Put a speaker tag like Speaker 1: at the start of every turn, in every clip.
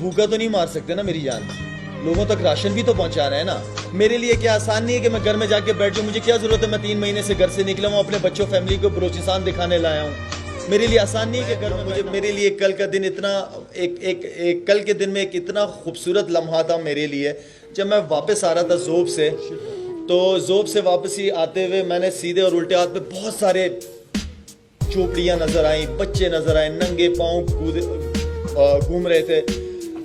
Speaker 1: भूखा तो नहीं मार सकते ना मेरी जान, लोगों तक राशन भी तो पहुंचाना है ना। मेरे लिए क्या आसान नहीं है कि मैं घर में जाके बैठ जाऊं, मुझे क्या जरूरत है, मैं 3 महीने से घर से निकला हूं, अपने बच्चों फैमिली को बलोचिस्तान दिखाने लाया हूं। मेरे लिए आसान नहीं है कि घर में मुझे, मेरे लिए कल का दिन इतना कल के दिन में एक इतना खूबसूरत लम्हा था मेरे लिए। जब मैं वापस आ रहा था जोब से, तो जोब से वापसी आते हुए मैंने सीधे और उल्टे हाथ पे बहुत सारे झोपड़ियाँ नजर आई, बच्चे नजर आए, नंगे पाँव घूम रहे थे।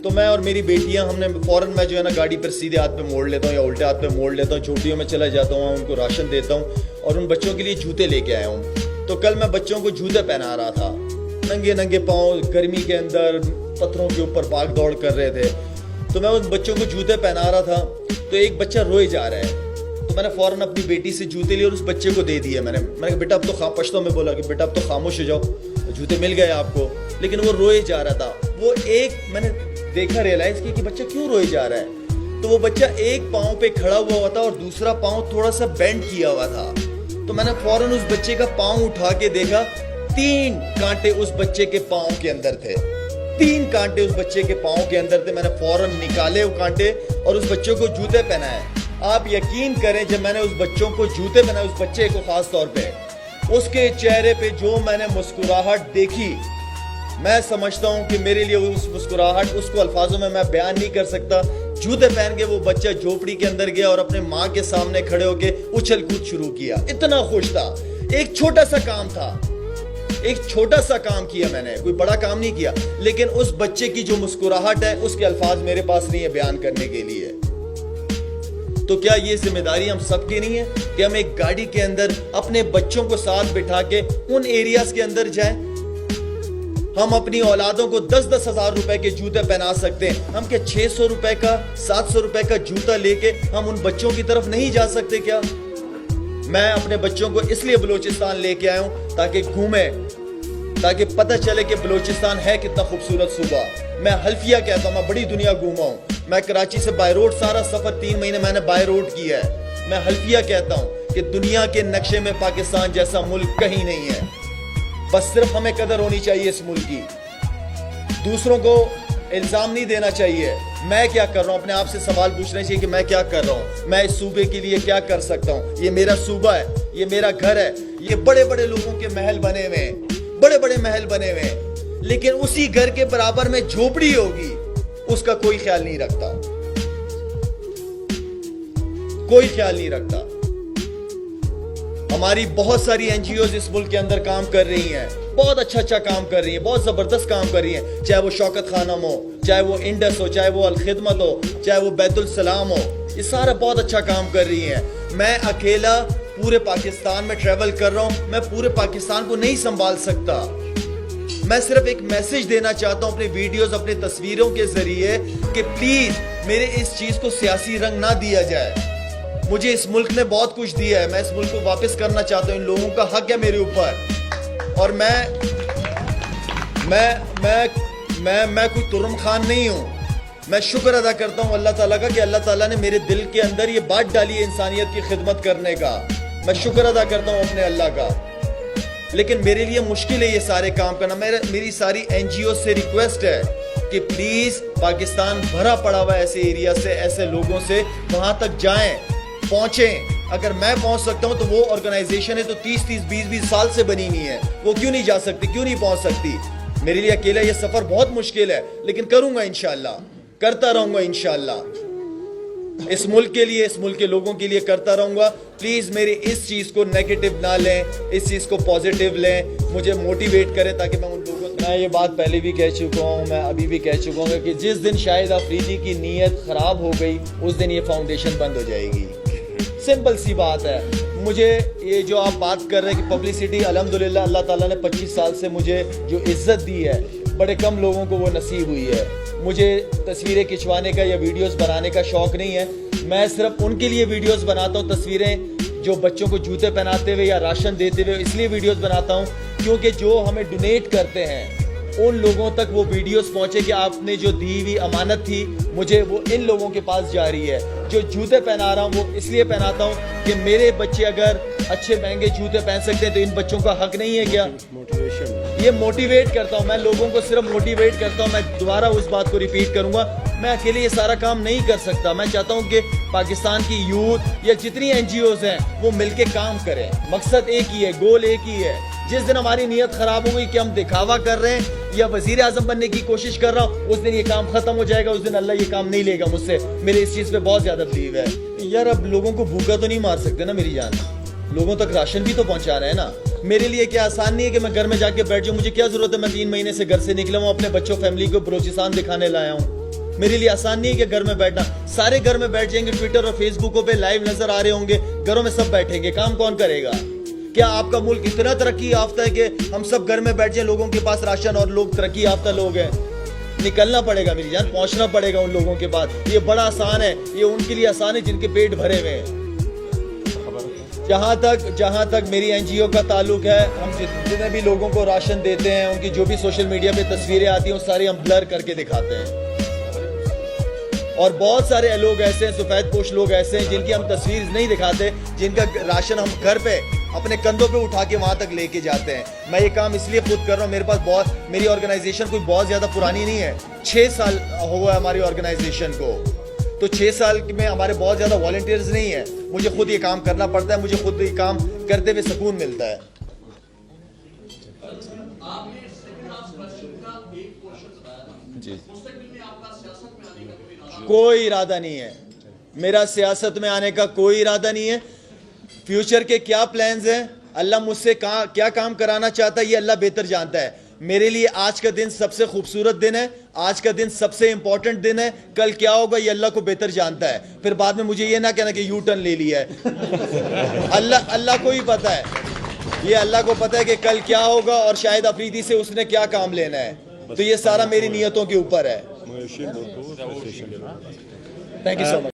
Speaker 1: तो मैं और मेरी बेटियां, हमने फौरन, मैं जो है ना गाड़ी पर सीधे हाथ पे मोड़ लेता हूँ या उल्टे हाथ पे मोड़ लेता हूँ, झोपड़ियों में चला जाता हूँ, उनको राशन देता हूँ और उन बच्चों के लिए जूते लेके आया हूँ। तो कल मैं बच्चों को जूते पहना रहा था, नंगे नंगे पाँव गर्मी के अंदर पत्थरों के ऊपर भाग दौड़ कर रहे थे। तो मैं उन बच्चों को जूते पहना रहा था, तो एक बच्चा रोए जा रहा है। तो मैंने फौरन अपनी बेटी से जूते लिए और उस बच्चे को दे दिए। मैंने कहा बेटा अब तो पश्तो में बोला कि बेटा अब तो खामोश हो जाओ, जूते मिल गए आपको। लेकिन वो रोए जा रहा था। वो एक मैंने देखा, रियलाइज किया कि बच्चा क्यों रोए जा रहा है। तो वो बच्चा एक पाँव पे खड़ा हुआ था और दूसरा पाँव थोड़ा सा बेंड किया हुआ था। तो मैंने फौरन उस बच्चे का पाँव उठा के देखा, 3 कांटे उस बच्चे के पाँव के अंदर थे। 3 कांटे उस बच्चे के पाँव के अंदर थे। मैंने फौरन निकाले वो कांटे और उस बच्चों को जूते पहनाए। आप यकीन करें, जब मैंने उस बच्चों को जूते पहनाए, उस बच्चे को खास तौर पे, उसके चेहरे पे जो मैंने मुस्कुराहट देखी, मैं समझता हूं कि मेरे लिए उस मुस्कुराहट, उसको अल्फाजों में मैं बयान नहीं कर सकता। जूते पहन के वो बच्चा झोपड़ी के अंदर गया और अपने माँ के सामने खड़े होके उछल कूद शुरू किया। इतना खुश था। एक छोटा सा काम था, एक छोटा सा काम किया मैंने, कोई बड़ा काम नहीं किया, लेकिन उस बच्चे की जो मुस्कुराहट है, उसके अल्फाज मेरे पास नहीं है बयान करने के लिए। तो क्या ये जिम्मेदारी हम सबकी नहीं है कि हम एक गाड़ी के अंदर अपने बच्चों को साथ बिठा के उन एरियाज के अंदर जाएं? हम अपनी औलादों को 10-10 हजार रुपए के जूते पहना सकते हैं। हम क्या 600 रुपए का, 700 रुपए का जूता लेके हम उन बच्चों की तरफ नहीं जा सकते क्या? मैं अपने बच्चों को इसलिए बलोचिस्तान लेके आया हूं ताकि घूमे, ताकि पता चले कि बलोचिस्तान है कितना खूबसूरत सूबा। मैं हल्फिया कहता हूं, मैं बड़ी दुनिया घूमा हूं। मैं कराची से बाय रोड सारा सफर 3 महीने मैंने बाय रोड किया है। मैं हल्फिया कहता हूं कि दुनिया के नक्शे में पाकिस्तान जैसा मुल्क कहीं नहीं है। बस सिर्फ हमें कदर होनी चाहिए इस मुल्क की। दूसरों को इल्जाम नहीं देना चाहिए। मैं क्या कर रहा हूं, अपने आप से सवाल पूछना चाहिए कि मैं क्या कर रहा हूं, मैं इस सूबे के लिए क्या कर सकता हूं। ये मेरा सूबा है, ये मेरा घर है। ये बड़े बड़े लोगों के महल बने हुए हैं, बड़े बड़े महल बने हुए हैं, लेकिन उसी घर के बराबर में झोपड़ी होगी, उसका कोई ख्याल नहीं रखता, कोई ख्याल नहीं रखता। हमारी बहुत सारी एनजीओज इस मुल्क के अंदर काम कर रही हैं, बहुत अच्छा काम कर रही हैं, बहुत जबरदस्त काम कर रही हैं। चाहे वो शौकत खानम हो, चाहे वो इंडस हो, चाहे वो अल खिदमत हो, चाहे वो बैतुल सलाम हो, ये सारा बहुत अच्छा काम कर रही हैं। मैं अकेला पूरे पाकिस्तान में ट्रेवल कर रहा हूं, मैं पूरे पाकिस्तान को नहीं संभाल सकता। मैं सिर्फ एक मैसेज देना चाहता हूं अपने वीडियोस, अपने तस्वीरों के जरिए कि प्लीज मेरे इस चीज को सियासी रंग ना दिया जाए। मुझे इस मुल्क ने बहुत कुछ दिया है, मैं इस मुल्क को वापस करना चाहता हूं। इन लोगों का हक है मेरे ऊपर। और मैं कोई तुरम खान नहीं हूं। मैं शुक्र अदा करता हूं अल्लाह ताला का कि अल्लाह ताला ने मेरे दिल के अंदर ये बात डाली है इंसानियत की खिदमत करने का। मैं शुक्र अदा करता हूं अपने अल्लाह का। लेकिन मेरे लिए मुश्किल है ये सारे काम करना। मेरी सारी एनजीओ से रिक्वेस्ट है कि प्लीज पाकिस्तान भरा पड़ा हुआ ऐसे एरिया से, ऐसे लोगों से, वहां तक जाएं, पहुंचें। अगर मैं पहुंच सकता हूं तो वो ऑर्गेनाइजेशन है तो 30-30, 20-20 साल से बनी हुई है, वो क्यों नहीं जा सकती, क्यों नहीं पहुंच सकती? मेरे लिए अकेला ये सफर बहुत मुश्किल है, लेकिन करूंगा इंशाल्लाह, करता रहूंगा इंशाल्लाह। इस मुल्क के लिए, इस मुल्क के लोगों के लिए करता रहूंगा। प्लीज मेरी इस चीज को नेगेटिव ना लें, इस चीज को पॉजिटिव लें, मुझे मोटिवेट करें ताकि मैं उन लोगों, मैं ये बात पहले भी कह चुका हूँ, मैं अभी भी कह चुका हूँ कि जिस दिन शाहिद अफरीदी की नीयत खराब हो गई, उस दिन ये फाउंडेशन बंद हो जाएगी। सिंपल सी बात है। मुझे ये जो आप बात कर रहे हैं कि पब्लिसिटी, अल्हम्दुलिल्लाह अल्लाह ताला ने 25 साल से मुझे जो इज्जत दी है, बड़े कम लोगों को वो नसीब हुई है। मुझे तस्वीरें खिंचवाने का या वीडियोस बनाने का शौक नहीं है। मैं सिर्फ उनके लिए वीडियोस बनाता हूँ, तस्वीरें जो बच्चों को जूते पहनाते हुए या राशन देते हुए, इसलिए वीडियोस बनाता हूँ क्योंकि जो हमें डोनेट करते हैं उन लोगों तक वो वीडियोस पहुंचे कि आपने जो दी हुई अमानत थी मुझे, वो इन लोगों के पास जा रही है। जो जूते पहना रहा हूँ वो इसलिए पहनाता हूँ कि मेरे बच्चे अगर अच्छे महंगे जूते पहन सकते हैं तो इन बच्चों का हक नहीं है क्या? मोटिवेशन ये मोटिवेट करता हूँ मैं लोगों को, सिर्फ मोटिवेट करता हूँ। मैं दोबारा उस बात को रिपीट करूंगा, मैं अकेले ये सारा काम नहीं कर सकता। मैं चाहता हूँ कि पाकिस्तान की यूथ या जितनी एनजीओज हैं वो मिलके काम करें। मकसद एक ही है, गोल एक ही है। जिस दिन हमारी नीयत खराब हो गई कि हम दिखावा कर रहे हैं या वजीर आजम बनने की कोशिश कर रहा हूँ, उस दिन ये काम खत्म हो जाएगा। उस दिन अल्लाह ये काम नहीं लेगा मुझसे। मेरे इस चीज पे बहुत ज्यादा बिलीव है। यार अब लोगों को भूखा तो नहीं मार सकते ना मेरी जान, लोगों तक राशन भी तो पहुंचा रहे हैं ना। मेरे लिए क्या आसान नहीं है कि मैं घर में जाके बैठ जाऊं। मुझे क्या जरूरत है, मैं 3 महीने से घर से निकला हूं, अपने बच्चों फैमिली को बलोचिस्तान दिखाने लाया हूं। मेरे लिए आसान नहीं है कि घर में बैठना। सारे घर में बैठ जाएंगे, ट्विटर और फेसबुकों पे लाइव नजर आ रहे होंगे, घरों में सब बैठेंगे, काम कौन करेगा? क्या आपका मुल्क इतना तरक्की याफ्ता है कि हम सब घर में बैठ जाए, लोगों के पास राशन और लोग तरक्की याफ्ता लोग हैं? निकलना पड़ेगा मेरी जान, पहुंचना पड़ेगा उन लोगों के पास। ये बड़ा आसान है, ये उनके लिए आसान है जिनके पेट भरे हुए हैं। जहां तक मेरी एनजीओ का ताल्लुक है, हम जितने भी लोगों को राशन देते हैं, उनकी जो भी सोशल मीडिया पे तस्वीरें आती हैं, वो सारी हम ब्लर करके दिखाते हैं। और बहुत सारे लोग ऐसे हैं, सफेद पोश लोग ऐसे हैं जिनकी हम तस्वीर नहीं दिखाते, जिनका राशन हम घर पे अपने कंधों पे उठा के वहां तक लेके जाते हैं। मैं ये काम इसलिए खुद कर रहा हूँ, मेरे पास मेरी ऑर्गेनाइजेशन कोई बहुत ज्यादा पुरानी नहीं है, 6 साल हुआ है हमारी ऑर्गेनाइजेशन को। तो 6 साल में हमारे बहुत ज्यादा वॉलंटियर्स नहीं है। मुझे खुद ये काम करना पड़ता है, मुझे खुद ये काम करते हुए सुकून मिलता है। जी, कोई इरादा नहीं है मेरा सियासत में आने का, कोई इरादा नहीं है। फ्यूचर के क्या प्लान्स हैं, अल्लाह मुझसे क्या काम कराना चाहता है, ये अल्लाह बेहतर जानता है। मेरे लिए आज का दिन सबसे खूबसूरत दिन है, आज का दिन सबसे इंपॉर्टेंट दिन है। कल क्या होगा ये अल्लाह को बेहतर जानता है। फिर बाद में मुझे ये ना कहना कि यू टर्न ले लिया है। अल्लाह को ही पता है, ये अल्लाह को पता है कि कल क्या होगा और शायद अफरीदी से उसने क्या काम लेना है। तो ये सारा मेरी नीयतों के ऊपर है। Thank you so much.